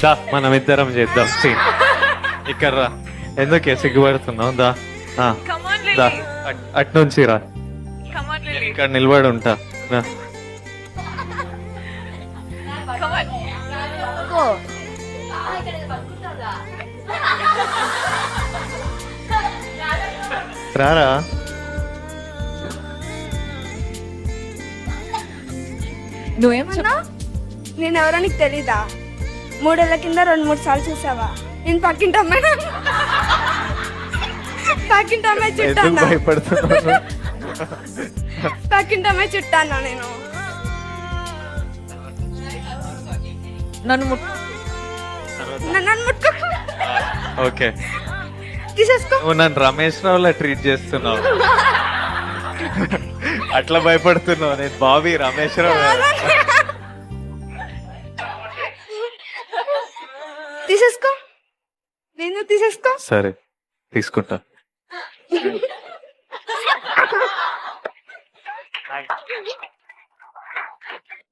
దా మనం ఇద్దరం చేద్దాం సీన్. ఇక్కడ రా, ఎందుకే సిగ్గుపడుతున్నావు? దా ఆ, Come on, దా Lily. అటు నుంచి రా, Come on, Lily. ఇక్కడ నిలబడి ఉంటా. రా. Come on. రారా. నువ్వేమన్నా నేను ఎవరో నీకు తెలీదా? 3 ఏళ్ల కింద 2-3 సార్లు చూసావా? నేను పక్కింటి అమ్మాయి పక్కింటి అమ్మాయి ఎందుకు చుట్టానా? భయపడుతున్నావు? పక్కింటి అమ్మాయి చుట్టానా నేను? నన్ను నన్ను ముట్టుకో. ఓకే, తీసేసుకో. నువ్వు నన్ను రమేష్ రావులా ట్రీట్ చేస్తున్నావు. అట్లా భయపడుతున్నావు. నేను బాబీ రమేష్ రావు. తీసేసుకో. నేను తీసేసుకో. సరే తీసుకుంటా.